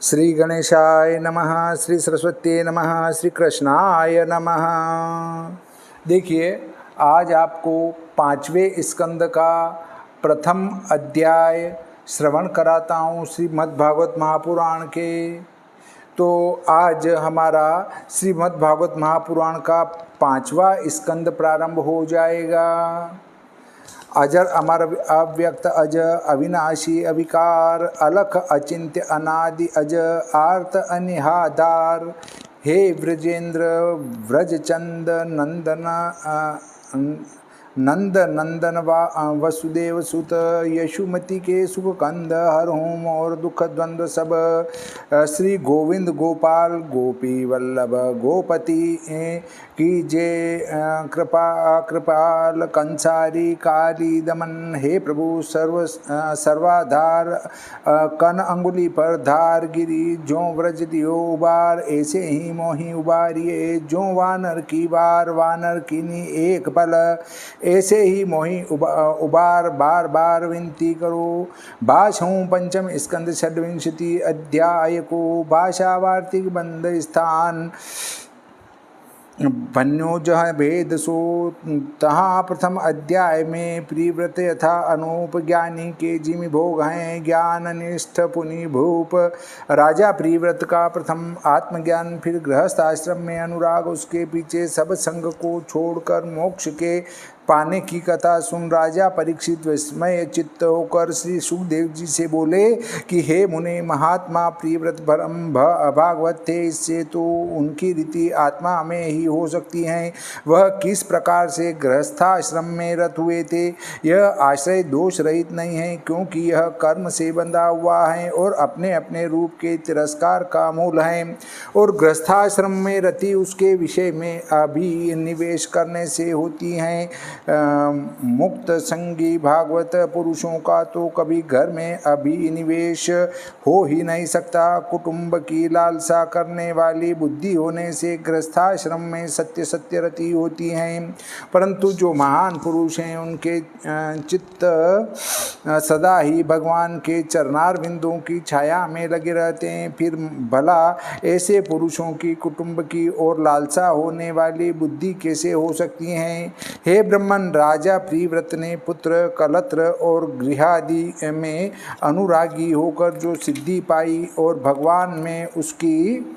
श्री गणेशाय नमः, श्री सरस्वती नमः, श्री कृष्णाय नमः। देखिए, आज आपको 5वें स्कंद का प्रथम अध्याय श्रवण कराता हूँ श्रीमद्भागवत महापुराण के। तो आज हमारा श्रीमद्भागवत महापुराण का 5वां स्कंद प्रारंभ हो जाएगा। अजर अमर अव्यक्त अज अविनाशी अविकार अलख अचिंत्य अनादि अज आर्त अनिहाधार। हे व्रजेंद्र व्रजचंद नंद नंदन वसुदेव सुत यशुमति के सुख कंद हर होम और दुख द्वंद्व सब। श्री गोविंद गोपाल गोपी वल्लभ गोपति की जय। कृपाल कंसारी काली दमन। हे प्रभु सर्वाधार कन अंगुली पर धार गिरी जो व्रज दियो उबार। ऐसे ही मोही उबारिए जो वानर की बार वानर कीनी एक पल। ऐसे ही मोही उबार बार बार विनती करो। भाषाऊँ पंचम स्कंद षड्विंशति अध्याय को भाषा वार्तिक बंद स्थान भन्योज भेद सो। तहाँ प्रथम अध्याय में प्रिव्रत यथा अनूप ज्ञानी के जिमि भोग हैं ज्ञान निष्ठ पुनि भूप। राजा प्रिव्रत का प्रथम आत्मज्ञान, फिर गृहस्थ आश्रम में अनुराग, उसके पीछे सब संग को छोड़कर मोक्ष के पाने की कथा सुन राजा परीक्षित विस्मय चित्त होकर श्री सुखदेव जी से बोले कि हे मुने, महात्मा प्रिव्रत परम भागवत थे, इससे तो उनकी रीति आत्मा में ही हो सकती हैं। वह किस प्रकार से गृहस्थाश्रम में रत हुए थे, यह आश्रय दोष रहित नहीं है, क्योंकि यह कर्म से बंधा हुआ है और अपने अपने रूप के तिरस्कार का मूल है। और गृहस्थाश्रम में रति उसके विषय में अभिनिवेश करने से होती हैं। मुक्त संगी भागवत पुरुषों का तो कभी घर में अभिनिवेश हो ही नहीं सकता। कुटुंब की लालसा करने वाली बुद्धि होने से गृहस्थाश्रम में सत्य सत्य रति होती हैं, परंतु जो महान पुरुष हैं उनके चित्त सदा ही भगवान के चरणार बिंदुओं की छाया में लगे रहते हैं। फिर भला ऐसे पुरुषों की कुटुंब की ओर लालसा होने वाली बुद्धि कैसे हो सकती हैं। हे ब्रह्मन, राजा प्रिव्रत ने पुत्र कलत्र और गृहादि में अनुरागी होकर जो सिद्धि पाई और भगवान में उसकी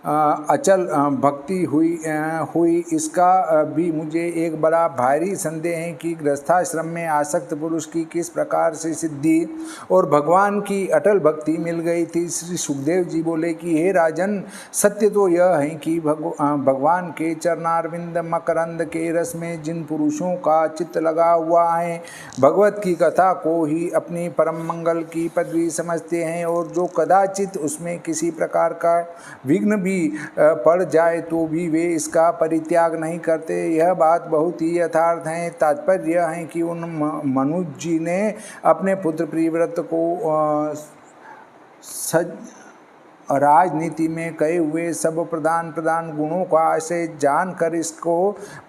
अचल भक्ति हुई इसका भी मुझे एक बड़ा भारी संदेह है कि गृहस्थाश्रम में आसक्त पुरुष की किस प्रकार से सिद्धि और भगवान की अटल भक्ति मिल गई थी। श्री सुखदेव जी बोले कि हे राजन, सत्य तो यह है कि भगवान के चरणारविंद मकरंद के रस में जिन पुरुषों का चित्त लगा हुआ है, भगवत की कथा को ही अपनी परम मंगल की पदवी समझते हैं, और जो कदाचित उसमें किसी प्रकार का विघ्न भी पड़ जाए तो भी वे इसका परित्याग नहीं करते। यह बात बहुत ही यथार्थ है। तात्पर्य यह है कि उन मनुज जी ने अपने पुत्र प्रिव्रत को राजनीति में कहे हुए सब प्रधान गुणों का आशय जानकर इसको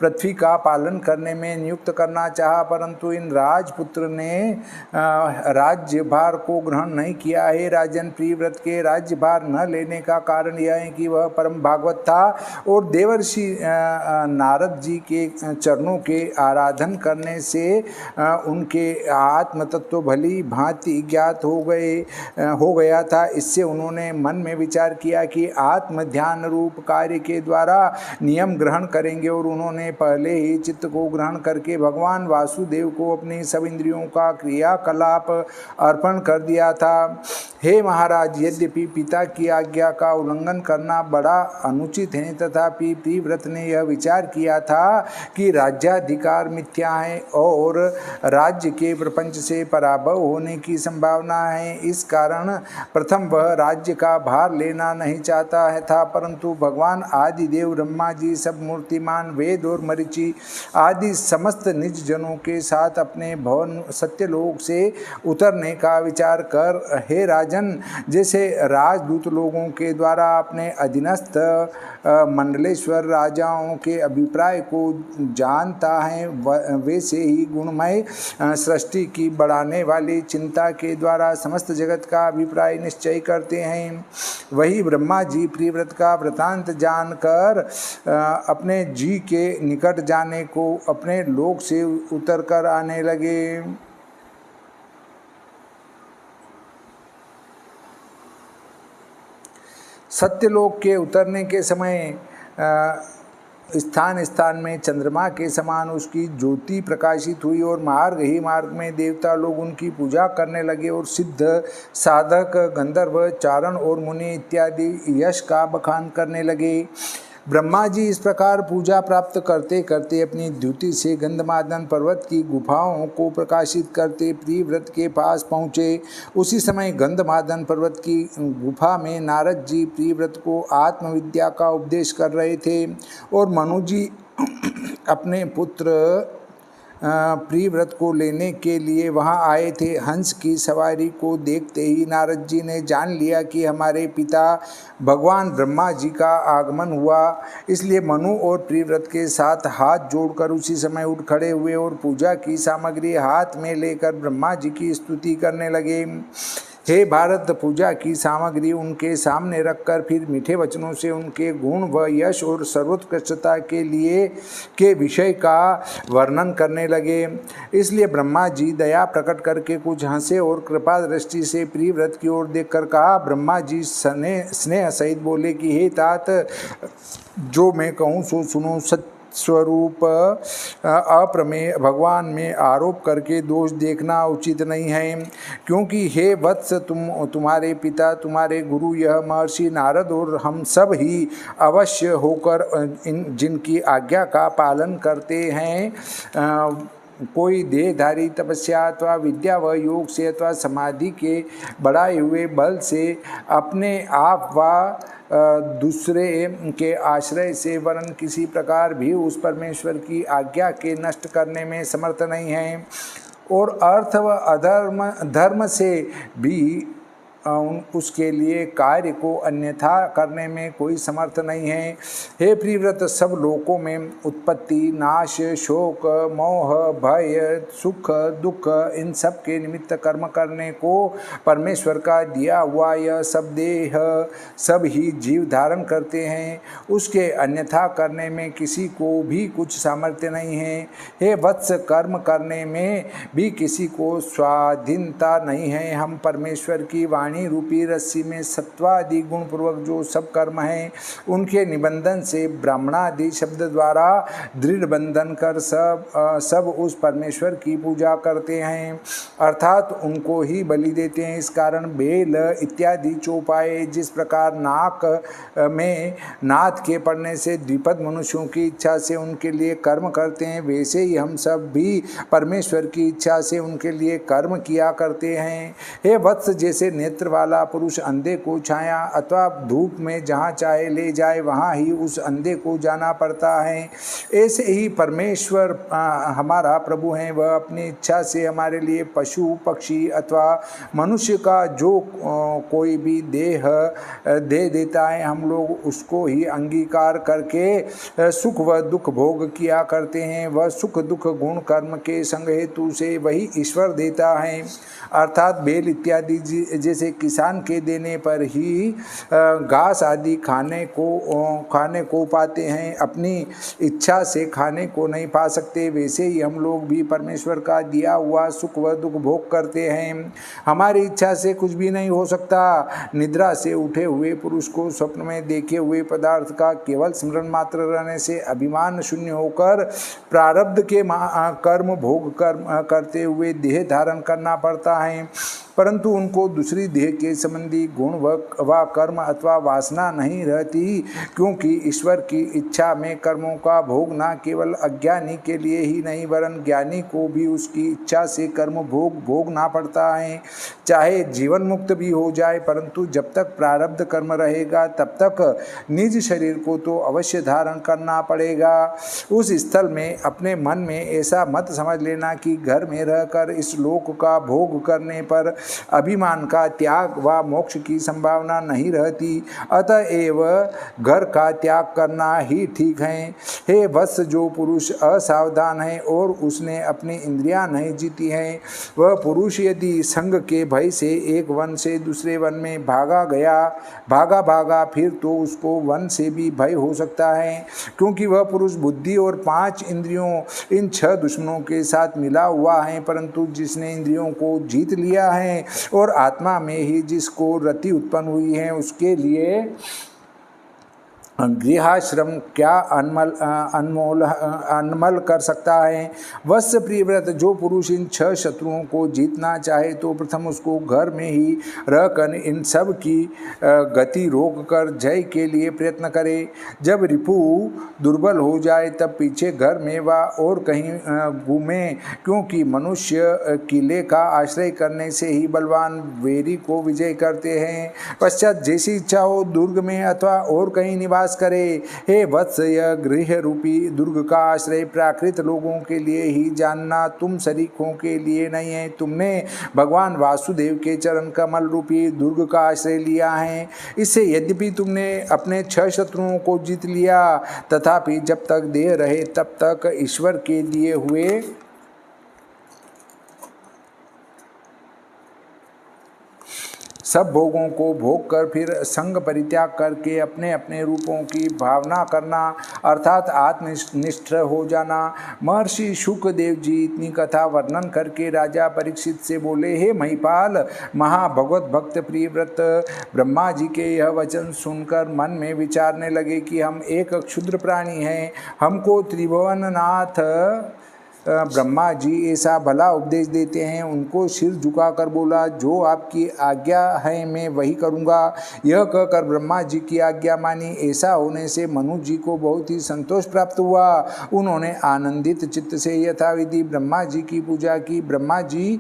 पृथ्वी का पालन करने में नियुक्त करना चाहा, परंतु इन राजपुत्र ने राज्यभार को ग्रहण नहीं किया है। राजन, प्रिव्रत के राज्यभार न लेने का कारण यह है कि वह परम भागवत था और देवर्षि नारद जी के चरणों के आराधन करने से उनके आत्मतत्व भली भांति ज्ञात हो गया था। इससे उन्होंने मन में विचार किया कि आत्म ध्यान रूप कार्य के द्वारा नियम ग्रहण करेंगे, और उन्होंने पहले ही चित्त को ग्रहण करके भगवान वासुदेव को अपनी सब इंद्रियों का क्रियाकलाप अर्पण कर दिया था। हे महाराज, यद्यपि पिता की आज्ञा का उल्लंघन करना बड़ा अनुचित है, तथापि प्रिव्रत ने यह विचार किया था कि राज्याधिकार मिथ्या है और राज्य के प्रपंच से पराभव होने की संभावना है। इस कारण प्रथम वह राज्य का उपहार लेना नहीं चाहता है था, परंतु भगवान आदिदेव ब्रह्मा जी सब मूर्तिमान वेद और मरीचि आदि समस्त निज जनों के साथ अपने भवन सत्यलोक से उतरने का विचार कर, हे राजन, जैसे राजदूत लोगों के द्वारा अपने अधीनस्थ मंडलेश्वर राजाओं के अभिप्राय को जानता है, वैसे ही गुणमय सृष्टि की बढ़ाने वाली चिंता के द्वारा समस्त जगत का अभिप्राय निश्चय करते हैं। वही ब्रह्मा जी प्रियव्रत का वृतांत जानकर अपने जी के निकट जाने को अपने लोक से उतर कर आने लगे। सत्यलोक के उतरने के समय स्थान स्थान में चंद्रमा के समान उसकी ज्योति प्रकाशित हुई और मार्ग ही मार्ग में देवता लोग उनकी पूजा करने लगे और सिद्ध साधक गंधर्व चारण और मुनि इत्यादि यश का बखान करने लगे। ब्रह्मा जी इस प्रकार पूजा प्राप्त करते करते अपनी द्युति से गंधमादन पर्वत की गुफाओं को प्रकाशित करते प्रियव्रत के पास पहुँचे। उसी समय गंधमादन पर्वत की गुफा में नारद जी प्रियव्रत को आत्मविद्या का उपदेश कर रहे थे और मनु जी अपने पुत्र प्रियव्रत को लेने के लिए वहां आए थे। हंस की सवारी को देखते ही नारद जी ने जान लिया कि हमारे पिता भगवान ब्रह्मा जी का आगमन हुआ, इसलिए मनु और प्रियव्रत के साथ हाथ जोड़कर उसी समय उठ खड़े हुए और पूजा की सामग्री हाथ में लेकर ब्रह्मा जी की स्तुति करने लगे। हे भारत, पूजा की सामग्री उनके सामने रखकर फिर मीठे वचनों से उनके गुण व यश और सर्वोत्कृष्टता के विषय का वर्णन करने लगे। इसलिए ब्रह्मा जी दया प्रकट करके कुछ हंसे और कृपा दृष्टि से प्रियव्रत की ओर देखकर कहा। ब्रह्मा जी स्नेह सहित बोले कि हे तात, जो मैं कहूँ सो सुनो। स्वरूप अप्रमेय भगवान में आरोप करके दोष देखना उचित नहीं है, क्योंकि हे वत्स, तुम्हारे पिता, तुम्हारे गुरु यह महर्षि नारद और हम सब ही अवश्य होकर जिनकी आज्ञा का पालन करते हैं, कोई देहधारी तपस्या अथवा विद्या व योग से अथवा समाधि के बढ़ाए हुए बल से अपने आप व दूसरे के आश्रय से वरन किसी प्रकार भी उस परमेश्वर की आज्ञा के नष्ट करने में समर्थ नहीं है और अर्थ व अधर्म धर्म से भी उसके लिए कार्य को अन्यथा करने में कोई समर्थ नहीं है। हे प्रियव्रत, सब लोकों में उत्पत्ति, नाश, शोक, मोह, भय, सुख, दुख, इन सब के निमित्त कर्म करने को परमेश्वर का दिया हुआ यह सब देह सब ही जीव धारण करते हैं, उसके अन्यथा करने में किसी को भी कुछ सामर्थ्य नहीं है। हे वत्स, कर्म करने में भी किसी को स्वाधीनता नहीं है। हम परमेश्वर की वाणी रूपी रस्सी में सत्वादि गुण पूर्वक जो सब कर्म हैं, उनके निबंधन से ब्राह्मणादि शब्द द्वारा दृढ़ बंधन कर सब उस परमेश्वर की पूजा करते हैं, अर्थात उनको ही बलि देते हैं। इस कारण बेल इत्यादि चौपाए जिस प्रकार नाक में नाथ के पड़ने से द्विपद मनुष्यों की इच्छा से उनके लिए कर्म करते हैं, वैसे ही हम सब भी परमेश्वर की इच्छा से उनके लिए कर्म किया करते हैं। हे वत्स, जैसे नेत्र वाला पुरुष अंधे को छाया अथवा धूप में जहाँ चाहे ले जाए वहाँ ही उस अंधे को जाना पड़ता है, ऐसे ही परमेश्वर हमारा प्रभु हैं। वह अपनी इच्छा से हमारे लिए पशु पक्षी अथवा मनुष्य का जो कोई भी देह दे देता है, हम लोग उसको ही अंगीकार करके सुख व दुख भोग किया करते हैं। वह सुख दुख गुण कर्म के संग हेतु से वही ईश्वर देता है, अर्थात बेल इत्यादि जैसे किसान के देने पर ही घास आदि खाने को पाते हैं, अपनी इच्छा से खाने को नहीं पा सकते, वैसे ही हम लोग भी परमेश्वर का दिया हुआ सुख व दुख भोग करते हैं। हमारी इच्छा से कुछ भी नहीं हो सकता। निद्रा से उठे हुए पुरुष को स्वप्न में देखे हुए पदार्थ का केवल स्मरण मात्र रहने से अभिमान शून्य होकर प्रारब्ध के कर्म भोग कर्म करते हुए देह धारण करना पड़ता है, परंतु उनको दूसरी देह गृह के संबंधी गुण व कर्म अथवा वासना नहीं रहती, क्योंकि ईश्वर की इच्छा में कर्मों का भोग न केवल अज्ञानी के लिए ही नहीं वरन ज्ञानी को भी उसकी इच्छा से कर्म भोगना पड़ता है। चाहे जीवन मुक्त भी हो जाए, परंतु जब तक प्रारब्ध कर्म रहेगा तब तक निज शरीर को तो अवश्य धारण करना पड़ेगा। उस स्थल में अपने मन में ऐसा मत समझ लेना कि घर में रहकर इस लोक का भोग करने पर अभिमान का त्याग व मोक्ष की संभावना नहीं रहती, अतएव घर का त्याग करना ही ठीक है। हे वत्स, जो पुरुष असावधान है और उसने अपनी इंद्रियां नहीं जीती हैं, वह पुरुष यदि संग के भय से एक वन से दूसरे वन में भागा फिर तो उसको वन से भी भय हो सकता है, क्योंकि वह पुरुष बुद्धि और 5 इंद्रियों इन 6 दुश्मनों के साथ मिला हुआ है। परंतु जिसने इंद्रियों को जीत लिया है और आत्मा में ही जिसको रति उत्पन्न हुई है, उसके लिए गृहाश्रम क्या अनमोल कर सकता है। वत्स प्रियव्रत, जो पुरुष इन 6 शत्रुओं को जीतना चाहे तो प्रथम उसको घर में ही रहकर इन सब की गति रोक कर जय के लिए प्रयत्न करे। जब रिपु दुर्बल हो जाए तब पीछे घर में व और कहीं घूमे, क्योंकि मनुष्य किले का आश्रय करने से ही बलवान वैरी को विजय करते हैं। पश्चात जैसी इच्छा हो दुर्ग में अथवा और कहीं निवास करे। हे वत्स, यह गृह रूपी दुर्ग का आश्रय प्राकृत लोगों के लिए ही जानना, तुम शरीकों के लिए नहीं है। तुमने भगवान वासुदेव के चरण कमल रूपी दुर्ग का आश्रय लिया है। इससे यद्यपि तुमने अपने 6 शत्रुओं को जीत लिया, तथापि जब तक देह रहे तब तक ईश्वर के लिए हुए सब भोगों को भोग कर फिर संग परित्याग करके अपने अपने रूपों की भावना करना, अर्थात आत्मनिष्ठ हो जाना। महर्षि शुकदेव जी इतनी कथा वर्णन करके राजा परीक्षित से बोले, हे महिपाल, महाभगवत भक्त प्रियव्रत ब्रह्मा जी के यह वचन सुनकर मन में विचारने लगे कि हम एक क्षुद्र प्राणी हैं। हमको त्रिभुवननाथ ब्रह्मा जी ऐसा भला उपदेश देते हैं। उनको सिर झुकाकर बोला, जो आपकी आज्ञा है मैं वही करूँगा। यह कहकर ब्रह्मा जी की आज्ञा मानी। ऐसा होने से मनु जी को बहुत ही संतोष प्राप्त हुआ। उन्होंने आनंदित चित्त से यथाविधि ब्रह्मा जी की पूजा की। ब्रह्मा जी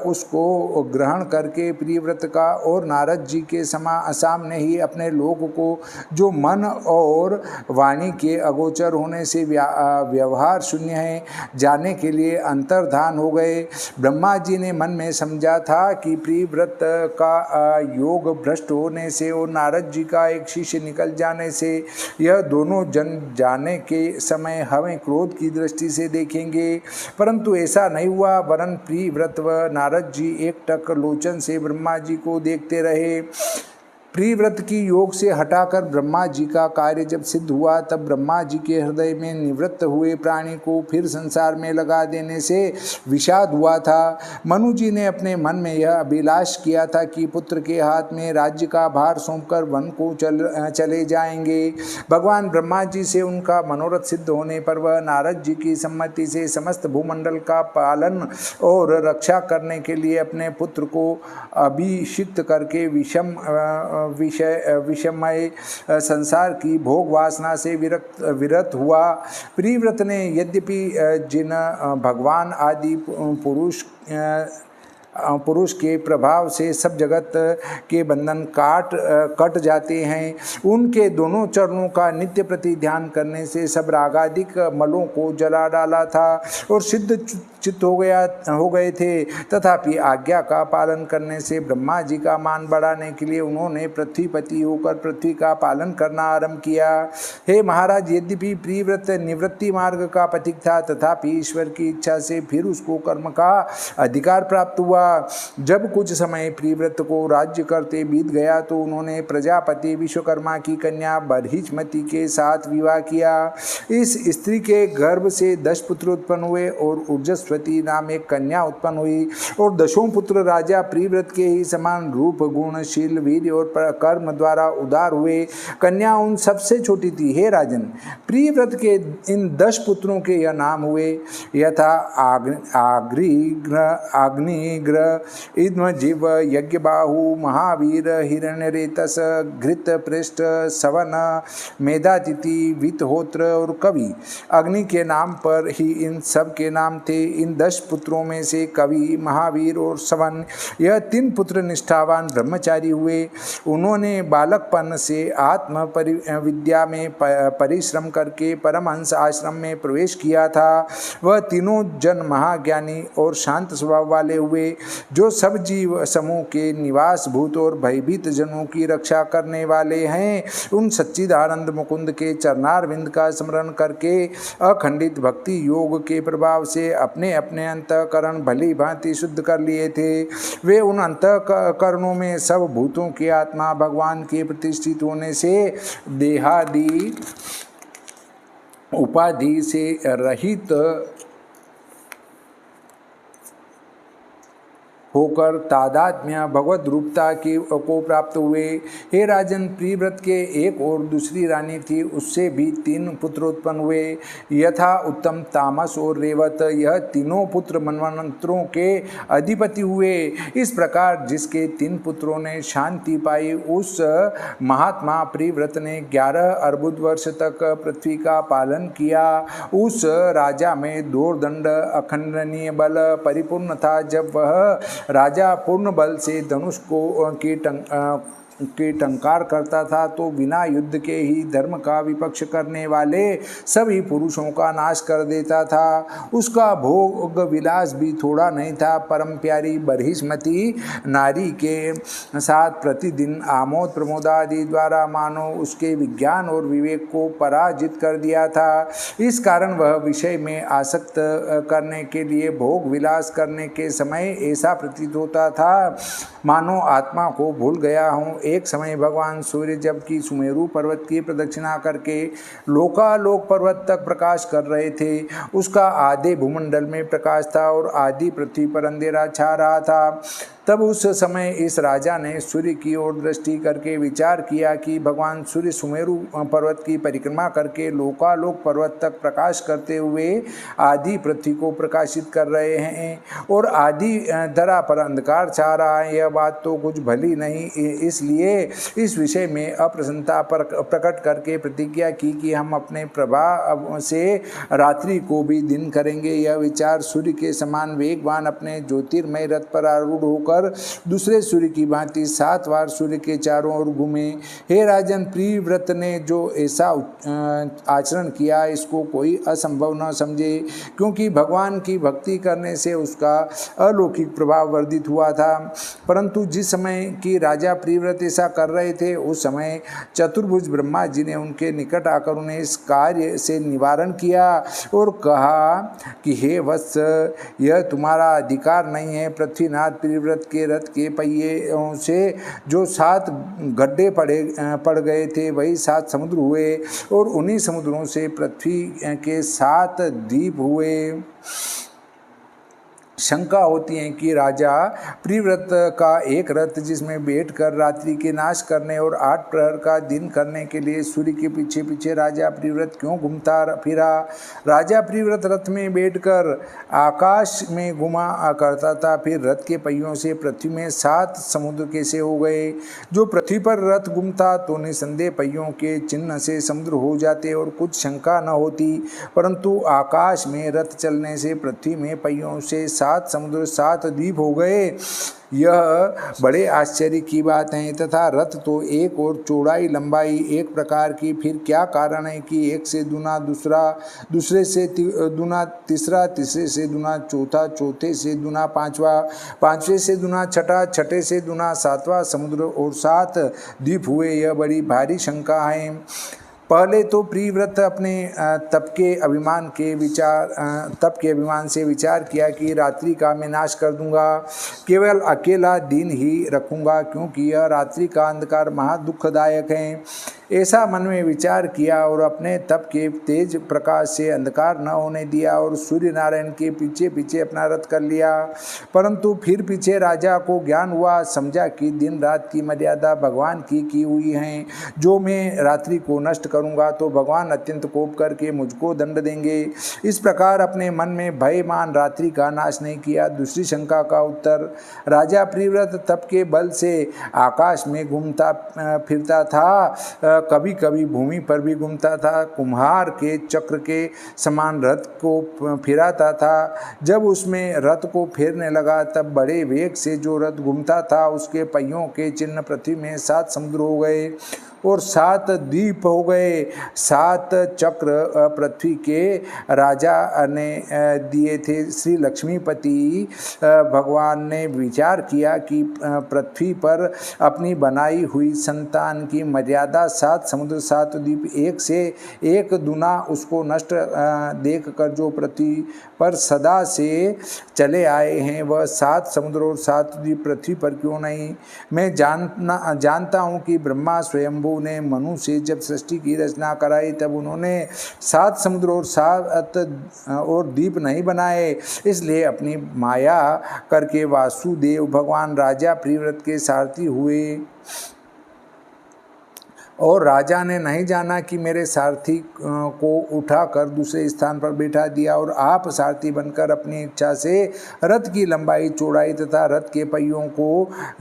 उसको ग्रहण करके प्रियव्रत का और नारद जी के सामने ही अपने लोक को, जो मन और वाणी के अगोचर होने से व्यवहार शून्य है, जाने के लिए अंतर्धान हो गए। ब्रह्मा जी ने मन में समझा था कि प्रियव्रत का योग भ्रष्ट होने से और नारद जी का एक शिष्य निकल जाने से यह दोनों जन जाने के समय हमें क्रोध की दृष्टि से देखेंगे, परंतु ऐसा नहीं हुआ। वरन प्रियव्रत व नारद जी एकटक लोचन से ब्रह्मा जी को देखते रहे। प्रियव्रत की योग से हटाकर ब्रह्मा जी का कार्य जब सिद्ध हुआ, तब ब्रह्मा जी के हृदय में निवृत्त हुए प्राणी को फिर संसार में लगा देने से विषाद हुआ था। मनु जी ने अपने मन में यह अभिलाष किया था कि पुत्र के हाथ में राज्य का भार सौंपकर वन को चले जाएंगे। भगवान ब्रह्मा जी से उनका मनोरथ सिद्ध होने पर वह नारद जी की सम्मति से समस्त भूमंडल का पालन और रक्षा करने के लिए अपने पुत्र को अभिषिक्त करके विषमय संसार की भोग वासना से विरत हुआ। प्रियव्रत ने यद्यपि जिन भगवान आदि पुरुष के प्रभाव से सब जगत के बंधन कट जाते हैं, उनके दोनों चरणों का नित्य प्रति ध्यान करने से सब रागादिक मलों को जला डाला था और सिद्ध चित्त हो गए थे। तथापि आज्ञा का पालन करने से ब्रह्मा जी का मान बढ़ाने के लिए उन्होंने पृथ्वीपति होकर पृथ्वी का पालन करना आरंभ किया। हे महाराज, यद्यपि प्रियव्रत निवृत्ति मार्ग का पथिक था, तथापि ईश्वर की इच्छा से फिर उसको कर्म का अधिकार प्राप्त हुआ। जब कुछ समय प्रियव्रत को राज्य करते बीत गया तो उन्होंने प्रजापति विश्वकर्मा की कन्या बर्हिष्मति के साथ विवाह किया। इस स्त्री के गर्भ से 10 पुत्र उत्पन्न हुए और ऊर्जस्वती नाम एक कन्या उत्पन्न हुई और 10 पुत्र राजा प्रियव्रत के ही समान रूप, गुणशील, वीर और कर्म द्वारा उदार हुए। कन्या उन सबसे छोटी थी। हे राजन, प्रियव्रत के इन 10 पुत्रों के यह नाम हुए, यथा अग्निग्र, शीघ्र इद्मजीव यज्ञबाहु महावीर हिरण्यरेतस घृत पृष्ठ सवन मेधातिथि वितहोत्र और कवि। अग्नि के नाम पर ही इन सब के नाम थे। इन 10 पुत्रों में से कवि, महावीर और सवन यह 3 पुत्र निष्ठावान ब्रह्मचारी हुए। उन्होंने बालकपन से आत्म विद्या में परिश्रम करके परमहंस आश्रम में प्रवेश किया था। वह तीनों जन महाज्ञानी और शांत स्वभाव वाले हुए, जो सब जीव समूह के निवास भूत और भयभीत जनों की रक्षा करने वाले हैं। उन सच्चिदानंद मुकुंद के चरणारविंद का स्मरण करके अखंडित भक्ति योग के प्रभाव से अपने अपने अंतःकरण भली भांति शुद्ध कर लिए थे। वे उन अंतःकरणों में सब भूतों की आत्मा भगवान के प्रतिष्ठित होने से देहादि उपाधि से रहित होकर तादात्म्य भगवत रूपता को प्राप्त हुए। हे राजन, प्रिव्रत के एक और दूसरी रानी थी, उससे भी 3 पुत्र उत्पन्न हुए, यथा उत्तम, तामस और रेवत। यह तीनों पुत्र मनवंतरों के अधिपति हुए। इस प्रकार जिसके 3 पुत्रों ने शांति पाई, उस महात्मा प्रिव्रत ने 11 अर्बुद वर्ष तक पृथ्वी का पालन किया। उस राजा में दोर्दंड अखंडनीय बल परिपूर्ण था। जब वह राजा पूर्ण बल से धनुष को की टंकार करता था तो बिना युद्ध के ही धर्म का विपक्ष करने वाले सभी पुरुषों का नाश कर देता था। उसका भोग विलास भी थोड़ा नहीं था। परम प्यारी बरहिष्मती नारी के साथ प्रतिदिन आमोद प्रमोद आदि द्वारा मानो उसके विज्ञान और विवेक को पराजित कर दिया था। इस कारण वह विषय में आसक्त करने के लिए भोग विलास करने के समय ऐसा प्रतीत होता था मानो आत्मा को भूल गया हूँ। एक समय भगवान सूर्य जबकि सुमेरु पर्वत की प्रदक्षिणा करके लोकालोक पर्वत तक प्रकाश कर रहे थे, उसका आधे भूमंडल में प्रकाश था और आधी पृथ्वी पर अंधेरा छा रहा था। तब उस समय इस राजा ने सूर्य की ओर दृष्टि करके विचार किया कि भगवान सूर्य सुमेरु पर्वत की परिक्रमा करके लोकालोक पर्वत तक प्रकाश करते हुए आधी पृथ्वी को प्रकाशित कर रहे हैं और आधी धरा पर अंधकार छा रहा है। यह बात तो कुछ भली नहीं। इसलिए इस विषय में अप्रसन्नता प्रकट करके प्रतिज्ञा की कि हम अपने प्रभाव से रात्रि को भी दिन करेंगे। यह विचार सूर्य के समान वेगवान अपने ज्योतिर्मय रथ पर आरूढ़ होकर दूसरे सूर्य की भांति 7 बार सूर्य के चारों ओर घूमे। हे राजन, प्रिव्रत ने जो ऐसा आचरण किया इसको कोई असंभव न समझे, क्योंकि भगवान की भक्ति करने से उसका अलौकिक प्रभाव वर्धित हुआ था। परंतु जिस समय की राजा प्रिव्रत ऐसा कर रहे थे, उस समय चतुर्भुज ब्रह्मा जी ने उनके निकट आकर उन्हें इस कार्य से निवारण किया और कहा कि हे वत्स, यह तुम्हारा अधिकार नहीं है। पृथ्वीनाथ प्रिव्रत के रथ के पहियों से जो 7 गड्ढे पड़ गए थे, वही 7 समुद्र हुए और उन्हीं समुद्रों से पृथ्वी के 7 द्वीप हुए। शंका होती है कि राजा प्रिव्रत का एक रथ जिसमें बैठकर रात्रि के नाश करने और 8 प्रहर का दिन करने के लिए सूर्य के पीछे पीछे राजा प्रिव्रत क्यों घूमता फिरा। राजा प्रिव्रत रथ में बैठकर आकाश में घुमा करता था, फिर रथ के पहियों से पृथ्वी में 7 समुद्र कैसे हो गए। जो पृथ्वी पर रथ घूमता तो निसंदेह पहियों के चिन्ह से समुद्र हो जाते और कुछ शंका न होती, परंतु आकाश में रथ चलने से पृथ्वी में पहियों से 7 समुद्र 7 द्वीप हो गए। यह बड़े आश्चर्य की बात है। तथा रथ तो एक और चौड़ाई लंबाई एक प्रकार की, फिर क्या कारण है कि एक से दुना दूसरा, दूसरे से दुना तीसरा, तीसरे से दुना चौथा, चौथे से दुना पांचवा, पांचवे से दुना छठा, छठे से दुना 7वां समुद्र और 7 द्वीप हुए। यह बड़ी भारी शंका है। पहले तो प्रिव्रत अपने तप के अभिमान से विचार किया कि रात्रि का मैं नाश कर दूंगा, केवल अकेला दिन ही रखूंगा, क्योंकि यह रात्रि का अंधकार महा दुखदायक है। ऐसा मन में विचार किया और अपने तप के तेज प्रकाश से अंधकार न होने दिया और सूर्य नारायण के पीछे पीछे अपना रथ कर लिया। परंतु फिर पीछे राजा को ज्ञान हुआ, समझा कि दिन रात की मर्यादा भगवान की हुई है। जो मैं रात्रि को नष्ट करूंगा तो भगवान अत्यंत कोप करके मुझको दंड देंगे। इस प्रकार अपने मन में भय मान रात्रि का नाश नहीं किया। दूसरी शंका का उत्तर, राजा प्रिव्रत तप के बल से आकाश में घूमता फिरता था, कभी कभी भूमि पर भी घूमता था, कुम्हार के चक्र के समान रथ को फिराता था। जब उसमें रथ को फेरने लगा तब बड़े वेग से जो रथ घूमता था उसके पहियों के चिन्ह पृथ्वी में 7 समुद्र हो गए और 7 द्वीप हो गए। 7 चक्र पृथ्वी के राजा ने दिए थे। श्री लक्ष्मीपति भगवान ने विचार किया कि पृथ्वी पर अपनी बनाई हुई संतान की मर्यादा 7 समुद्र 7 द्वीप, एक से एक दुना उसको नष्ट देख कर जो पृथ्वी पर सदा से चले आए हैं वह 7 समुद्र और 7 द्वीप पृथ्वी पर क्यों नहीं। मैं जानता हूँ कि ब्रह्मा स्वयंभू ने मनु से जब सृष्टि की रचना कराई तब उन्होंने 7 समुद्र और 7 और द्वीप नहीं बनाए, इसलिए अपनी माया करके वासुदेव भगवान राजा प्रिव्रत के सारथी हुए और राजा ने नहीं जाना कि मेरे सारथी को उठाकर दूसरे स्थान पर बैठा दिया और आप सारथी बनकर अपनी इच्छा से रथ की लंबाई चौड़ाई तथा रथ के पहियों को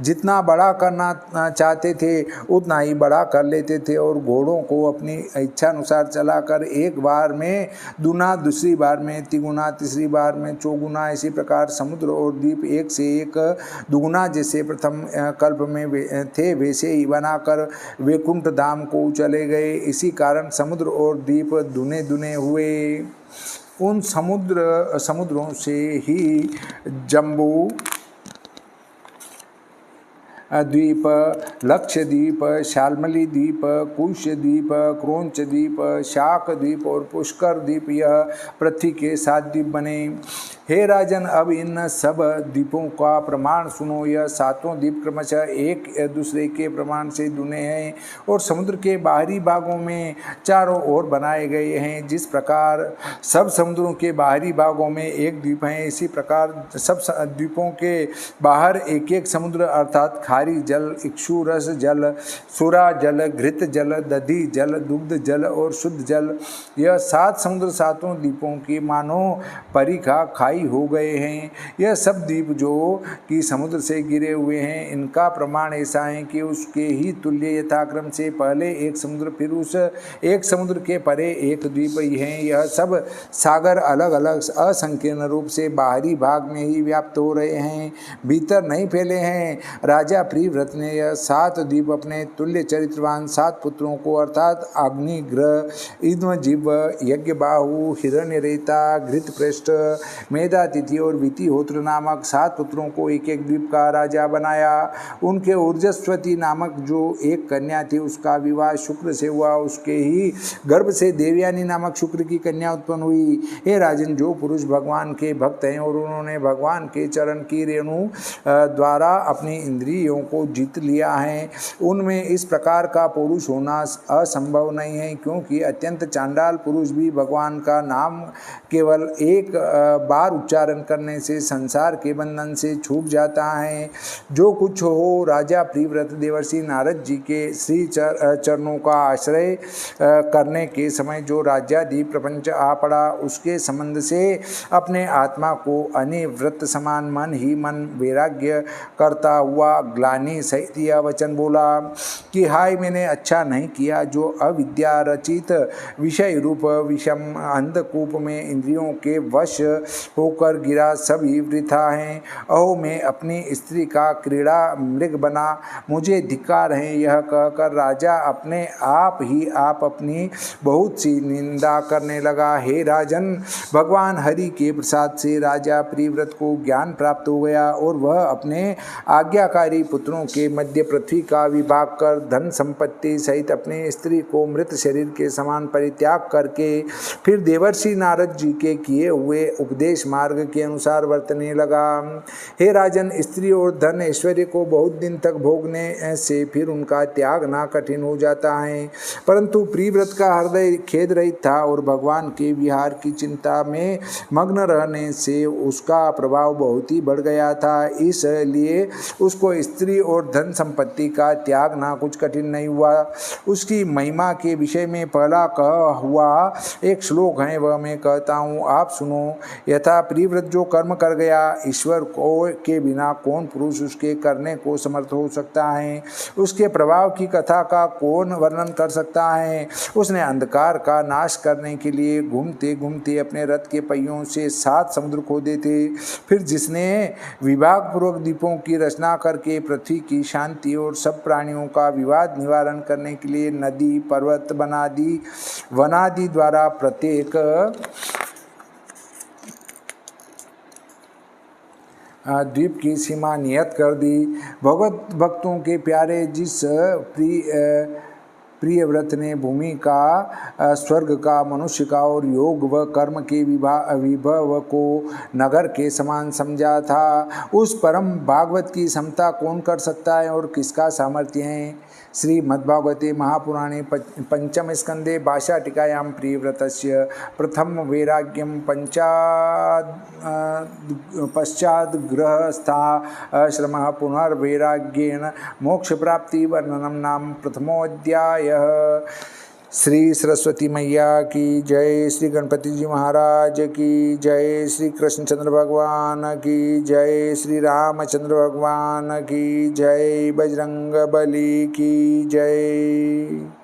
जितना बड़ा करना चाहते थे उतना ही बड़ा कर लेते थे और घोड़ों को अपनी इच्छा अनुसार चलाकर एक बार में दुना, दूसरी बार में तिगुना, तीसरी बार में चौगुना, इसी प्रकार समुद्र और द्वीप एक से एक दुगुना जैसे प्रथम कल्प में थे वैसे ही बनाकर वैकुंठ धाम को चले गए। इसी कारण समुद्र और द्वीप दुने दुने हुए। उन समुद्रों से ही जम्बू द्वीप, लक्षद्वीप, शाल्मली द्वीप, कुश द्वीप, क्रोंच द्वीप, शाक द्वीप और पुष्कर द्वीप यह पृथ्वी के 7 द्वीप बने। हे राजन, अब इन सब द्वीपों का प्रमाण सुनो। यह 7 द्वीप क्रमशः एक दूसरे के प्रमाण से दुने हैं और समुद्र के बाहरी भागों में चारों ओर बनाए गए हैं। जिस प्रकार सब समुद्रों के बाहरी भागों में एक द्वीप है, इसी प्रकार सब द्वीपों के बाहर एक एक समुद्र अर्थात खारी जल, इक्षु रस जल, सुरा जल, घृत जल, दधि जल, दुग्ध जल और शुद्ध जल, यह 7 समुद्र 7 द्वीपों की मानो परिखा खाई हो गए हैं। यह सब द्वीप जो कि समुद्र से गिरे हुए हैं, इनका प्रमाण ऐसा है कि उसके ही तुल्य यथाक्रम से पहले एक समुद्र, फिर उस एक समुद्र के परे एक द्वीप ही हैं। यह सब सागर अलग अलग असंकीर्ण रूप से बाहरी भाग में ही व्याप्त हो रहे हैं, भीतर नहीं फैले हैं। राजा प्रिव्रत ने यह 7 द्वीप अपने तुल्य चरित्रवान 7 पुत्रों को अर्थात अग्निग्रह, इद्मजिह्व, यज्ञबाहु, हिरण्यरेता, घृतपृष्ठ, मेधातिथि और वितिहोत्र नामक 7 पुत्रों को एक एक द्वीप का राजा बनाया। उनके ऊर्जस्वती नामक जो एक कन्या थी उसका विवाह शुक्र से हुआ, उसके ही गर्भ से देवयानी नामक शुक्र की कन्या उत्पन्न हुई। हे राजन, जो पुरुष भगवान के भक्त हैं और उन्होंने भगवान के चरण की रेणु द्वारा अपनी इंद्रियों को जीत लिया है, उनमें इस प्रकार का पुरुष होना असंभव नहीं है, क्योंकि अत्यंत चांडाल पुरुष भी भगवान का नाम केवल एक बार उच्चारण करने से संसार के बंधन से छूट जाता है। जो कुछ हो, राजा प्रिव्रत देवर्षि नारद जी के श्री चरणों का आश्रय करने के समय जो राज्यादि प्रपंच आ पड़ा, उसके संबंध से अपने आत्मा को अनिवृत्त समान मन ही मन वैराग्य करता हुआ ग्लानि सहित यह वचन बोला कि हाय, मैंने अच्छा नहीं किया जो अविद्या रचित विषय रूप विषम अंधकूप में इंद्रियों के वश होकर गिरा, सभी वृथा हैं। अहो, मैं अपनी स्त्री का क्रीड़ा मृग बना, मुझे धिक्कार है। यह कहकर राजा अपने आप ही आप अपनी बहुत सी निंदा करने लगा। हे राजन, भगवान हरि के प्रसाद से राजा प्रिव्रत को ज्ञान प्राप्त हो गया और वह अपने आज्ञाकारी पुत्रों के मध्य पृथ्वी का विभाग कर धन संपत्ति सहित अपने स्त्री को मृत शरीर के समान परित्याग करके फिर देवर्षि नारद जी के किए हुए उपदेश मार्ग के अनुसार वर्तने लगा। हे राजन, स्त्री और धन ऐश्वर्य को बहुत दिन तक भोगने से फिर उनका त्यागना कठिन हो जाता है, परंतु प्रियव्रत का हृदय खेद रहित था और भगवान के विहार की चिंता में मग्न रहने से उसका प्रभाव बहुत ही बढ़ गया था। इसलिए उसको स्त्री और धन संपत्ति का त्यागना कुछ कठिन नहीं हुआ। उसकी महिमा के विषय में पहला कहा हुआ एक श्लोक है, वह मैं कहता हूँ, आप सुनो। यथा प्रियव्रत जो कर्म कर गया, ईश्वर को के बिना कौन पुरुष उसके करने को समर्थ हो सकता है? उसके प्रभाव की कथा का कौन वर्णन कर सकता है? उसने अंधकार का नाश करने के लिए घूमते घूमते अपने रथ के पहियों से 7 समुद्र खोदे थे। फिर जिसने विभाग पूर्वक द्वीपों की रचना करके पृथ्वी की शांति और सब प्राणियों का विवाद निवारण करने के लिए नदी, पर्वत, वनादि द्वारा प्रत्येक द्वीप की सीमा नियत कर दी। भगवत भक्तों के प्यारे जिस प्रियव्रत ने भूमि का, स्वर्ग का, मनुष्य का और योग व कर्म के विभव को नगर के समान समझा था, उस परम भागवत की समता कौन कर सकता है और किसका सामर्थ्य है? श्रीमद्भागवते महापुराणे पंचम स्कंदे भाष्यटीकायां प्रियव्रतस्य प्रथम वैराग्यम पश्चात् गृहस्थाश्रमः पुनर्वैराग्येन मोक्ष प्राप्ति वर्णनम नाम प्रथमोऽध्यायः। श्री सरस्वती मैया की जय, श्री गणपति जी महाराज की जय, श्री कृष्णचंद्र भगवान की जय, श्री रामचंद्र भगवान की जय, बजरंग बली की जय।